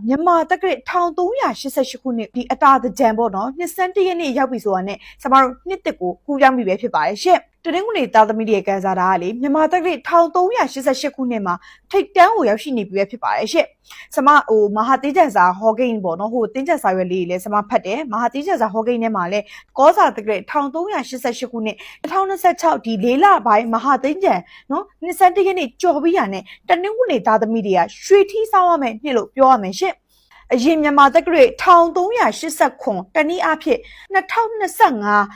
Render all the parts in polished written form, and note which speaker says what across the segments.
Speaker 1: မြန်မာတက္ကရာ1388ခုနှစ်ဒီအတာတကြံပေါ့နော်နှစ်စန်းတရက်နေ့ရောက်ပြီဆိုတာနဲ့ကျမတို့နှစ်တစ်ကိုကူးပြောင်းပြီပဲဖြစ်ပါတယ်ရှင့်တနင်္ဂနွေသားသမီးတွေကန်စားတာကလေမြန်မာတက္ကရာ1388ခုနှစ်မှာထိတ်တန်းကိုရောက်ရှိနေပြီပဲဖြစ်ပါတယ်ရှင့်ကျမမဟာတေးကျန်စာဟောကိန်းပေါ့နော်တင်းကျန်စာရွက်လေးလည်းကျမဖတ်တယ်မဟာတေးကျန်စာဟောကိန်းထဲမှာလည်းကောစာတက္ကရာ1388ခုနှစ်2026ဒီ4လပိုင်းမဟာတေးကျန်နော်နှစ်စန်းတရက်နေ့ကြော်ပြီးရနဲ့တနင်္ဂနွေသားသမီးတွေကရွှေထီးဆောင်ရမယ်နှစ်လို့ပြောရမယ်ရှင့်အရင်မြန်မာတက္ကရာ1389တနည်းအားဖြင့်2025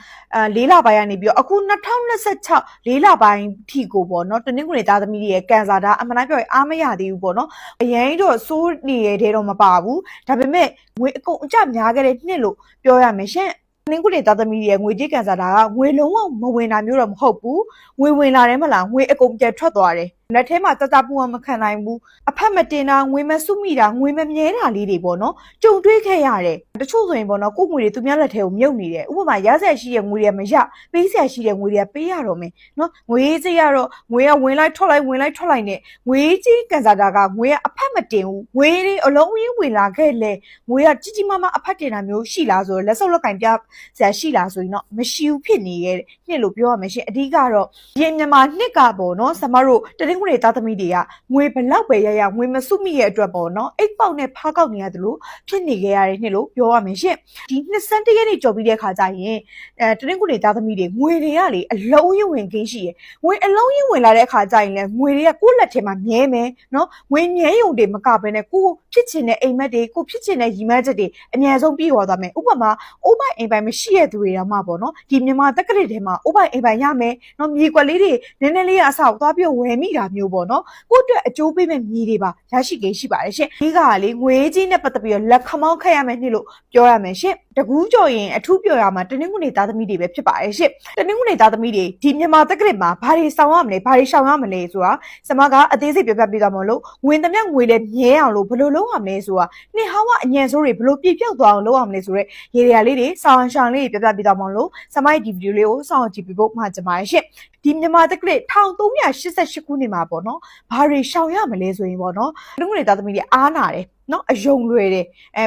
Speaker 1: 4လပိုင်းကနေပြီးတော့အခု2026 4လပိုင်းထိကိုပေါ့နော်တနင်္ဂနွေသားသမီးတွေရဲ့ကန်စာတာအမှန်တိုင်းပြောရင်အားမရသေးဘူးပေါ့နော်အရင်တော့စိုးနေတဲ့တော့မပါဘူးဒါပေမဲ့ငွေအကုန်အကျများခဲ့တဲ့နှစ်လို့ပြောရမယ်ရှင်နင်ခုနေသားသမီးရဲ့ငွေကြေးကန်စားတာကငွေလုံးဝမဝင်တာမျိုးတော့မဟုတ်ဘူးငွေဝင်လာတယ်မလားငွေအကုန်ပြတ်ထွက်သွားတယ်လက်ထဲမှာတတပူမခံနိုင်ဘူးအဖက်မတင်တာငွေမစုမိတာငွေမမြဲတာလေးတွေပေါ့နော်ကြုံတွေ့ခဲ့ရတယ်တချို့ဆိုရင်ပေါ့နော်ကိုငွေတွေသူများလက်ထဲကိုမြုပ်နေတယ်ဥပမာရဆက်ရှိတဲ့ငွေတွေမရပေးဆက်ရှိတဲ့ငွေတွေပေးရတော့မယ်နော်ငွေကြေးရတော့ငွေကဝင်လိုက်ထွက်လိုက်ဝင်လိုက်ထွက်လိုက်နဲ့ငွေကြေးကန်စားတာကငွေကအဖက်မတင်ဘူးငွေတွေအလုံးကြီးဝင်လာခဲ့လေငွေကကြီးကြီးမားမားအဖက်တင်တာမျိုးရှိလားဆိုတော့လက်စုပ်လက်ကင်ပြဆရာရှိလားဆိုရင်တော့မရှိဘူးဖြစ်နေရဲ့နှစ်လို့ပြောရမယ်ရှင်အဓိကတော့ဒီမြန်မာနှစ်ကပေါ့နော်စမတို့တတိယငွေသားသမီးတွေကငွေဘလောက်ပဲရငွေမစုမိရဲ့အတွက်ပေါ့နော်အိတ်ပေါက်နဲ့ဖားကောက်နေရတယ်လို့ဖြစ်နေခဲ့ရတဲ့နှစ်လို့ပြောရမယ်ရှင့်ဒီနှစ်စန်းတရက်နေ့ကြော်ပြီးတဲ့ခါကျရင်တတိယငွေသားသမီးတွေငွေတွေကလေအလုံးရဝင်ခင်းရှိရငွေအလုံးရဝင်လာတဲ့ခါကျရင်လေငွေတွေကကိုယ့်လက်ထဲမှာမြဲမယ်နော်ငွေမြဲယုံတွေမကဘဲနဲ့ကိုဖြစ်ချင်တဲ့အိမ်မက်တွေကိုဖြစ်ချင်တဲ့ရီမက်ချက်တွေအများဆုံးပြည့်ဝသွားမယ်ဥပမာအိုးပိုင်အိမ်ပိုင်မရှိတဲ့သူတွေတော့မှပေါ့နော်ဒီမြန်မာတက္ကရာထဲမှာအိုးပိုင်အိမ်ပိုင်ရမယ်နော်မြေကွက်လေးတွေနည်းနည်းလေးအဆောက်သွားပြီးဝယ်မိတာမျိုးပေါ့နော်ကိုအတွက်အကျိုးပေးမဲ့မြေတွေပါရရှိခဲ့ရှိပါတယ်ရှင်ဒီကလေငွေကြီးနဲ့ပတ်သက်ပြီးတော့လက်ခမောင်းခတ်ရမယ်နှစ်လို့ပြောရမယ်ရှင်တကူးကြော်ရင်အထူးပြောရမှာတနင်္ဂနွေသားသမီးတွေပဲဖြစ်ပါတယ်ရှင်တနင်္ဂနွေသားသမီးတွေဒီမြန်မာတက္ကရာမှာဘာတွေဆောင်ရမလဲဘာတွေရှောင်ရမလဲဆိုတာစမကအသေးစိတ်ပြပြပေးသွားမလို့ဝင်သမျှငွေလည်းမြဲအောင်လို့ဘယ်လိုလုပ်ရမလဲဆိုတာနှစ်ဟောင်းကအညံဆိုးတွေဘယ်လိုပြပြောက်သွားအောင်လုပ်ရမလဲဆိုတော့ရေရာလေးတွေဆောင်းရှောင်လေးတွေပြပြပေးသွားမလို့စမရဲ့ဒီဗီဒီယိုလေးကိုစောင့်ကြည့်ပြီးဖို့မှာကြပါတယ်ရှင်ဒီမြန်မာတက္ကရာ1388ခုနှစ်မှာပေါ့နော်ဘာတွေရှောင်ရမလဲဆိုရင်ပေါ့နော်တနင်္ဂနွေသားသမီးတွေအားနာတယ်နော်အယုံလွယ်တယ်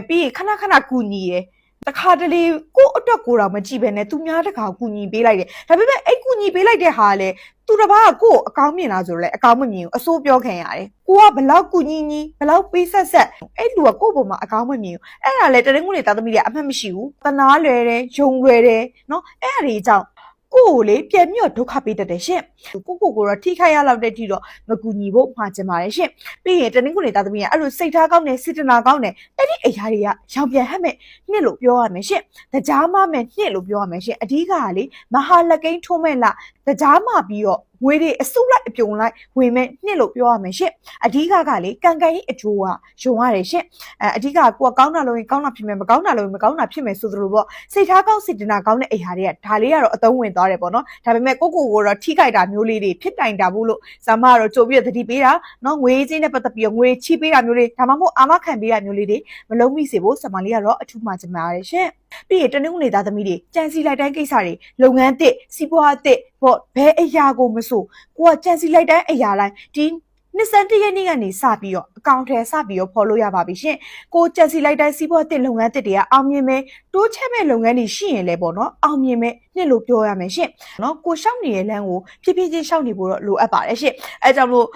Speaker 1: ပြီးရင်ခဏခဏကူညီတယ်တခါတလေကို့အတွက်ကိုယ်တော့မကြည့်ပဲနဲ့သူများတခါကူညီပေးလိုက်တယ်ဒါပေမဲ့အဲ့ကူညီပေးလိုက်တဲ့ဟာလေသူတစ်ပါးကကို့အကောင်းမြင်လားဆိုတော့လေအကောင်းမမြင်ဘူးအဆိုးပြောခံရတယ်ကိုကဘလောက်ကူညီညီဘလောက်ပေးဆက်ဆက်အဲ့လူကကို့ပုံမှာအကောင်းမမြင်ဘူးအဲ့ဒါလေတနင်္ဂနွေသားသမီးတွေအမှတ်မရှိဘူးတနာလွယ်တယ်ယုံလွယ်တယ်နော်အဲ့အရာတွေကြောင့်ကိုကိုလေပြန်ပြီးတော့ဒုက္ခပေးတတ်တယ်ရှင့်ကိုတော့ထိခိုက်ရလောက်တဲ့ထိတော့မကူညီဖို့မှာကျင်ပါတယ်ရှင့်ပြီးရင်တနင်္ဂနွေသားသမီးကအဲ့လိုစိတ်ထားကောင်းတယ်စေတနာကောင်းတယ်အဲ့ဒီအရာတွေကရောင်ပြန်ဟက်မဲ့နှစ်လို့ပြောရမယ်ရှင့်တကြားမမဲ့နှစ်လို့ပြောရမယ်ရှင့်အဓိကကလေမဟာလက်ကိန်းထိုးမဲ့လားတကြားမပြီးတော့ငွေတွေအစုလိုက်အပြုံလိုက်ဝင်မဲ့နှစ်လို့ပြောရမယ်ရှင့်အဓိကကလေကံကံကြီးအကျိုးကယုံရတယ်ရှင့်အဓိကကိုကကောင်းတာလို့ရင်ကောင်းတာဖြစ်မယ်မကောင်းတာလို့ရင်မကောင်းတာဖြစ်မယ်ဆိုသလိုပေါ့စိတ်ထားကောင်းစေတနာကောင်းတဲ့အရာတွေကဒါလေးကတော့အသုံးဝင်သွားတယ်ပေါ့နော်ဒါပေမဲ့ကိုတော့ထိခိုက်တာမျိုးလေးတွေဖြစ်တိုင်တာဘူးလို့ဇာမကတော့ကြိုပြီးတော့သတိပေးတာနော်ငွေချင်းနဲ့ပတ်သက်ပြီးတော့ငွေချိပေးတာမျိုးလေးဒါမှမဟုတ်အာမခံပေးတာမျိုးလေးတွေမလုံးမိစေဖို့ဇာမလေးကတော့အထူးမှကျမရတယ်ရှင့်ပြီးရင်တနင်္ဂနွေသားသမီးတွေကြံစီလိုက်တိုင်းကိစ္စတွေလုပ်ငန်းတစ်စီးပွားတစ်ပေါ့ဘဲအရာကိုမဆိုကိုကကြံစီလိုက်တိုင်းအရာတိုင်းဒီနှစ်စန်းတရက်နေ့ကနေစပြီးတော့အကောင့်ထဲစပြီးတော့ဖော်လို့ရပါပြီရှင်ကိုကြံစီလိုက်တိုင်းစီးပွားတစ်လုပ်ငန်းတစ်တွေကအောင်မြင်မယ်တိုးချဲ့မဲ့လုပ်ငန်းတွေရှိရင်လည်းပေါ့နော်အောင်မြင်မဲ့နှစ်လို့ပြောရမယ်ရှင်နော်ကိုရှောက်နေတဲ့လမ်းကိုဖြည်းဖြည်းချင်းရှောက်နေဖို့တော့လိုအပ်ပါတယ်ရှင်အဲကြောင့်မို့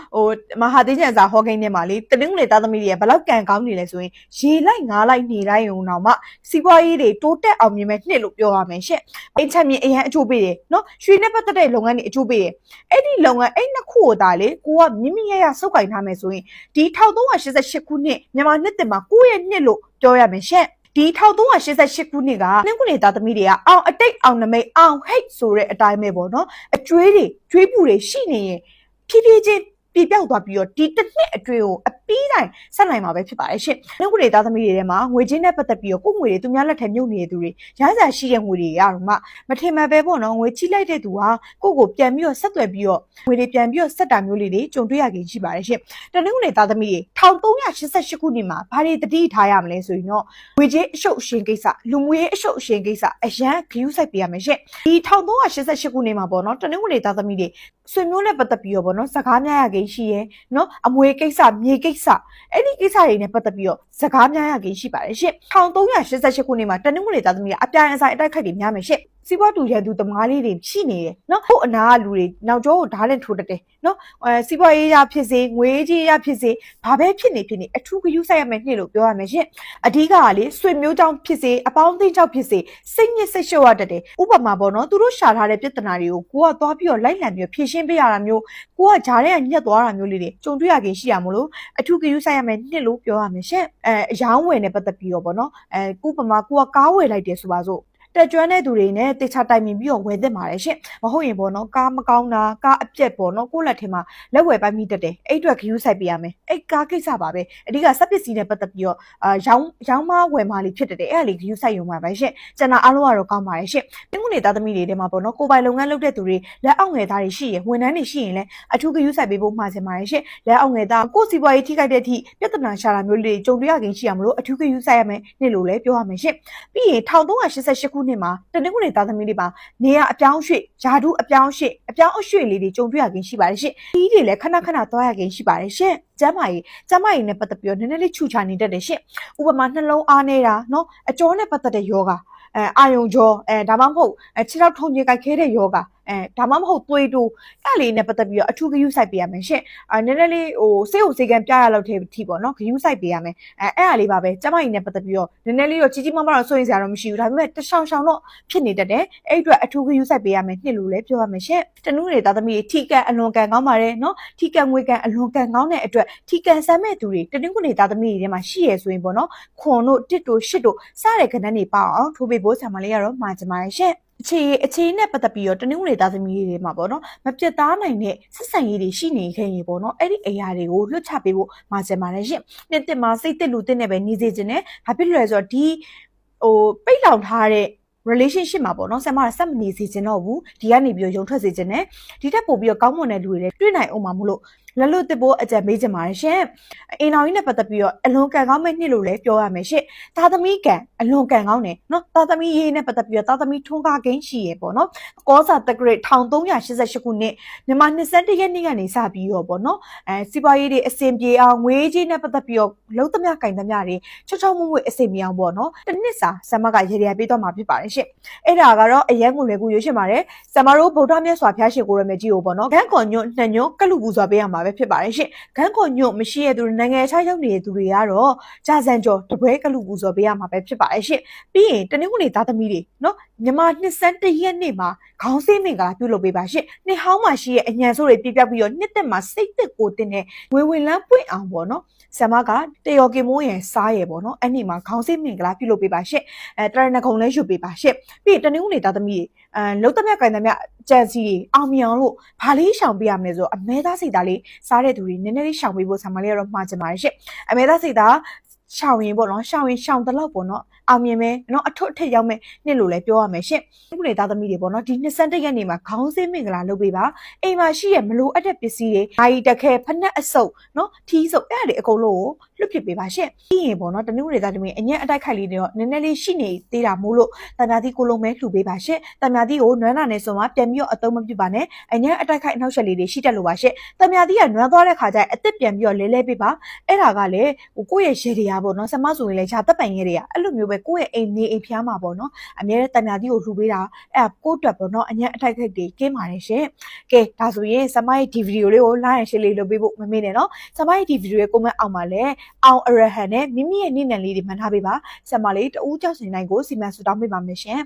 Speaker 1: မဟာသေးချန်စာဟောကိန်းထဲမှာလေတနင်္ဂနွေသားသမီးတွေကဘလောက်ကံကောင်းနေလဲဆိုရင်ရေလိုက်ငါးလိုက်နေတိုင်းုံတော့မှစီးပွားရေးတွေတိုးတက်အောင်မြင်မဲ့နှစ်လို့ပြောရမယ်ရှင်အိမ်ချက်မြင်အရန်အကျိုးပေးတယ်နော်ရွှေနဲ့ပတ်သက်တဲ့လုပ်ငန်းတွေအကျိုးပေးတယ်အဲ့ဒီလုပ်ငန်းအဲ့နှစ်ခုကိုဒါလေကိုကမြင့်မြင့်ရစုပ်ကင်ထားမယ်ဆိုရင်ဒီ1388ခုနှစ်မြန်မာနှစ်တင်မှာကိုယ့်ရဲ့နှစ်လို့ပြောရမယ်ရှင်ဒီ1388ခုနှစ်ကနင်းခုနေသားသမီးတွေကအောင်အတိတ်အောင်နမိတ်အောင်ဟိတ်ဆိုတဲ့အတိုင်းပဲပေါ့နော်အကျွေးတွေကျွေးပူတွေရှိနေရင်ဖြည်းဖြည်းချင်းပြပြောက်သွားပြီးတော့ဒီတစ်နှစ်အတွင်းကိုအပီးတိုင်းဆက်နိုင်မှာပဲဖြစ်ပါတယ်ရှင်နင်းခုနေသားသမီးတွေထဲမှာငွေချင်းနဲ့ပတ်သက်ပြီးတော့ကိုယ်ငွေတွေသူများလက်ထဲမြုပ်နေတဲ့သူတွေရစားရှိတဲ့ငွေတွေရတော့မှမထင်မှန်ပဲပေါ့နော်ငွေချိလိုက်တဲ့သူဟာကိုပြန်ပြီးတော့ဆက်သွယ်ပြီးတော့ငွေတွေပြန်ပြီးတော့ဆက်တာမျိုးလေးတွေကြုံတွေ့ရခင်ရှိပါတယ်ရှင်တနင်္ဂနွေသားသမီးတွေ1388ခုနှစ်မှာဘာတွေတတိထားရမလဲဆိုရင်တော့ငွေကြေးအရှုပ်အရှင်းကိစ္စလူငွေအရှုပ်အရှင်းကိစ္စအရန်ဂရုစိုက်ပေးရမယ်ရှင်ဒီ1388ခုနှစ်မှာပေါ့နော်တနင်္ဂနွေသားသမီးတွေ ဆွေမျိုးနဲ့ပတ်သက်ပြီးတော့ဗောနော်စကားများရကိန်းရှိရယ်နော်အမွေကိစ္စမြေကိစ္စအဲ့ဒီကိစ္စတွေနဲ့ပတ်သက်ပြီးတော့စကားများရကိန်းရှိပါတယ်ရှင့်1388ခုနှစ်မှာတနင်္ဂနွေသားသမီးကအပြိုင်အဆိုင်အတိုက်ခိုက်တွေများမယ်ရှင့်စီးပွားတူရန်သူသမားလေးတွေရှိနေတယ်နော်ဟိုအနာကလူတွေနောက်ကျောကိုဓာတ်နဲ့ထိုးတတ်တယ်နော်စီးပွားရေးရဖြစ်စေငွေကြီးရဖြစ်စေဘာပဲဖြစ်နေအထူးဂရုစိုက်ရမယ်နှစ်လို့ပြောရမယ်ရှင့်အဓိကကလေဆွေမျိုးကြောင့်ဖြစ်စေအပေါင်းအသင်းကြောင့်ဖြစ်စေစိတ်ညစ်စိတ်လျှော့ရတတ်တယ်ဥပမာပေါ့နော်သူတို့ရှာထားတဲ့ပြဿနာတွေကိုကိုကသွားပြီးတော့လိုက်လံပြီးဖြေရှင်းပေးရတာမျိုးကိုကဂျားထဲကညက်သွားတာမျိုးလေးတွေကြုံတွေ့ရခင်ရှိရမလို့အထူးဂရုစိုက်ရမယ်နှစ်လို့ပြောရမယ်ရှင့်အယောင်းဝယ်နဲ့ပတ်သက်ပြီးတော့ပေါ့နော်ဥပမာကိုကကားဝယ်လိုက်တယ်ဆိုပါစို့တက်ကျွမ်းတဲ့သူတွေနဲ့တေချာတိုင်ပင်ပြီးတော့ဝယ်သင့်ပါတယ်ရှင့်မဟုတ်ရင်ပေါ့နော်ကားမကောင်းတာကားအပြက်ပေါ့နော်ကိုယ့်လက်ထဲမှာလက်ဝယ်ပိုင်းမိတတ်တယ်အဲ့အတွက်ဂရုစိုက်ပေးရမယ်အဲ့ကားကိစ္စပါပဲအဓိကစက်ပစ္စည်းနဲ့ပတ်သက်ပြီးတော့ရောင်းမဝယ်မလေးဖြစ်တတ်တယ်အဲ့ဒါလေးဂရုစိုက်ရုံပါပဲရှင့်ကျန်တာအားလုံးကတော့ကောင်းပါတယ်ရှင့်တင်းခုနေသားသမီးတွေထဲမှာပေါ့နော်ကိုပိုင်လုပ်ငန်းလုပ်တဲ့သူတွေလက်အောက်ငယ်သားတွေရှိရဝန်ထမ်းတွေရှိရင်လည်းအထူးဂရုစိုက်ပေးဖို့မှာချင်ပါတယ်ရှင့်လက်အောက်ငယ်သားကိုစီပွားရေးထိခိုက်တဲ့အထိပြဿနာရှာတာမျိုးလေးကြုံတွေ့ရခင်ရှိရမလို့အထူးဂရုစိုက်ရမယ်နှစ်လို့လည်းပြောရမယ်ရှင့်ပြီးရင်1388ခုနှစ်မှာတနင်္ဂနွေသားသမီးတွေပါနေရအပြောင်းရွှေ့ယာဒုအပြောင်းရွှေ့အပြောင်းအရွှေ့လေးတွေကြုံတွေ့ရခင်ရှိပါတယ်ရှင့်ဒီတွေလည်းခဏခဏသွားရခင်ရှိပါတယ်ရှင့်ကျမ်းမာရေးနဲ့ပတ်သက်ပြီးတော့နည်းနည်းလေးခြုချနေတတ်တယ်ရှင့်ဥပမာနှလုံးအားနေတာနော်အကြောနဲ့ပတ်သက်တဲ့ယောဂအာယုံကြောဒါမှမဟုတ်ခြေထောက်ထုံကြီးကိုက်ခဲတဲ့ယောဂဒါမှမဟုတ်သွေးတိုးအဲ့လေးနဲ့ပတ်သက်ပြီးတော့အထူးဂရုစိုက်ပေးရမယ်ရှင့်နည်းနည်းလေးစိတ်ကိုစိတ်ကံပြရလောက်တဲ့အထိပေါ့နော်ဂရုစိုက်ပေးရမယ်အဲ့အားလေးပါပဲကျမကြီးနဲ့ပတ်သက်ပြီးတော့နည်းနည်းလေးတော့ကြီးကြီးမားမားတော့စိုးရိမ်စရာတော့မရှိဘူးဒါပေမဲ့တရှောင်တော့ဖြစ်နေတတ်တယ်အဲ့အတွက်အထူးဂရုစိုက်ပေးရမယ်နှစ်လို့လည်းပြောရမယ်ရှင့်တနူးတွေသားသမီးထိကန်အလွန်ကန်ကောင်းပါတယ်နော်ထိကန်ငွေကန်အလွန်ကန်ကောင်းတဲ့အတွက်ထိကန်ဆမ်းမဲ့သူတွေတနူးတွေသားသမီးတွေထဲမှာရှိရဆိုရင်ပေါ့နော်ခွန်တို့တစ်တို့ရှစ်တို့စတဲ့ကဏ္ဍတွေပေါ့အောင်ထိုးပေးဖို့ဆံမလေးရတော့မှာကြပါရဲ့ရှင့်အခြေနဲ့ပတ်သက်ပြီးတော့တနင်္ဂနွေသားသမီးတွေမှာပေါ့နော်မပြတ်သားနိုင်တဲ့ဆက်ဆံရေးတွေရှိနေခဲ့ရင်ပေါ့နော်အဲ့ဒီအရာတွေကိုလွတ်ချပေးဖို့မှာစင်ပါတယ်ရှင့်နှစ်တစ်မှာစိတ်တစ်လူတစ်နဲ့ပဲနေစေခြင်းနဲ့ဘာဖြစ်လို့လဲဆိုတော့ဒီပိတ်လောင်ထားတဲ့relationship မှာပေါ့နော်ဆံမကဆက်မနေစေချင်တော့ဘူးဒီကနေပြီးတော့ယုံထွက်စေချင်တယ်ဒီထက်ပိုပြီးတော့ကောင်းမွန်တဲ့လူတွေလည်းတွေ့နိုင်အောင်မှာမလို့လက်လွတ်တစ်ဖို့အကြံပေးချင်ပါတယ်ရှင်အင်တော်ကြီးနဲ့ပတ်သက်ပြီးတော့အလွန်ကန်ကောင်းမဲ့နှစ်လို့လည်းပြောရမယ်ရှင်သားသမီးကန်အလွန်ကန်ကောင်းတယ်နော်သားသမီးရေးနဲ့ပတ်သက်ပြီးတော့သားသမီးထွန်းကားကိန်းရှိရပေါ့နော်ကောစာတက္ကရာ1388ခုနှစ်မြန်မာ21ရက်နေ့ကနေစပြီးတော့ပေါ့နော်စီးပွားရေးတွေအဆင်ပြေအောင်ငွေကြီးနဲ့ပတ်သက်ပြီးတော့လုံးသမျှကင်သမျှတွေချောချောမွေ့မွေ့အဆင်ပြေအောင်ပေါ့နော်တစ်နှစ်စာဆံမကရေရပေးတော့မှာဖြစ်ပါတယ်ရှင်အဲ့ဒါကတော့အရင်ကလည်းကိုရွှေရှင်ပါတယ်ဆံမတို့ဗုဒ္ဓမြတ်စွာဘုရားရှင်ကိုရမေကြီးကိုပေါ့နော်ဂန်းကွန်ညွတ်နှညွတ်ကလူပူစွာပေးရမှာပဲဖြစ်ပါတယ်ရှင်ဂန်းကွန်ညွတ်မရှိတဲ့သူနိုင်ငံခြားရောက်နေတဲ့သူတွေကတော့ဂျာဇန်ကျော်တပွဲကလူပူစွာပေးရမှာပဲဖြစ်ပါတယ်ရှင်ပြီးရင်တနင်္ဂနွေသားသမီးတွေနော်မြန်မာနှစ်စန်းတရက်နေ့မှာခေါင်းစည်းမင်္ဂလာပြုလုပ်ပေးပါရှင်နှစ်ဟောင်းမှာရှိတဲ့အညံဆိုးတွေပြပြပြီးတော့နှစ်သက်မှာစိတ်သက်ကိုတင်တဲ့ငွေဝင်လန်းပွင့်အောင်ပေါ့နော်ဆမ်မကတယောကင်မိုးရယ်စားရယ်ပေါ့နော်အဲ့ဒီမှာခေါင်းစည်းမင်္ဂလာပြုလုပ်ပေးပါရှင့်တရဏဂုံလည်းရွတ်ပေးပါရှင့်ပြီးတနင်္ဂနွေသားသမီးလုံးသမျှကိုင်သမျှကြံစီတွေအောင်မြင်အောင်လို့ဘာလေးရှောင်ပေးရမလဲဆိုတော့အမဲသားစိတ်သားလေးစားတဲ့သူတွေနည်းနည်းလေးရှောင်ပေးဖို့ဆမ်မလေးကတော့မှာချင်ပါတယ်ရှင့်အမဲသားစိတ်သားရှောင်ရင်ပေါ့နော်ရှောင်တလောက်ပေါ့နော်အောင်မြင်မယ်နော်အထွတ်အထိပ်ရောက်မယ်နှစ်လို့လည်းပြောရမယ်ရှင့်ဒီနေ့သားသမီးတွေပေါ့နော်ဒီ21ရက်နေ့မှာခေါင်းစည်းမင်္ဂလာလုပ်ပေးပါအိမ်မှာရှိရမလို့အပ်တဲ့ပစ္စည်းတွေဓာရီတက်ခဲဖက်နှက်အစုပ်နော်ထီးစုပ်အဲ့ဒါတွေအကုန်လုံးကိုလွတ်ပစ်ပေးပါရှင့်ပြီးရင်ပေါ့နော်တနင်္ဂနွေသားသမီးအညံ့အတိုက်ခိုက်လေးတွေတော့နည်းနည်းလေးရှိနေသေးတာမို့လို့တံမြာသီးကိုလုံးမဲလှူပေးပါရှင့်တံမြာသီးကိုနွမ်းနာနဲ့ဆိုမှပြန်ပြီးတော့အသုံးမပြုပါနဲ့အညံ့အတိုက်ခိုက်အနောက်ဆက်လေးတွေရှိတတ်လို့ပါရှင့်တံမြာသီးကနွမ်းသွားတဲ့ခါကျရင်အသက်ပြန်ပြီးတော့လဲပေးပါအဲ့ဒါကလည်းကိုယ့်ရဲ့ရေတွေကပေါ့နော်ဆမဆိုရင်လည်းရှားသက်ပိုင်ရဲတွေကအဲ့လိုမျိုးပဲကိုယ့်ရဲ့အိမ်နေအိမ်ဖျားမှာပေါ့နော်အများနဲ့တံမြာသီးကိုလှူပေးတာအဲ့ကိုယ့်အတွက်ပေါ့နော်အညံ့အတိုက်ခိုက်တွေကင်းပါတယ်ရှင့်ကဲဒါဆိုရင်ဆမရဲ့ဒီဗီဒီယိုလေးကို like and share လေးလုပ်ပေးဖို့မမေ့နဲ့နော်ဆမရဲ့ဒီဗီဒီယိုရဲ့ comment အောက်မှာလည်းအောင်အရဟန်နဲ့မိမိရဲ့နေ့နံလေးတွေမှန်ထားပေးပါဆမလေးတဦးကြောက်စင်တိုင်းကိုစီမံဆူတောင်းပေးပါမယ်ရှင်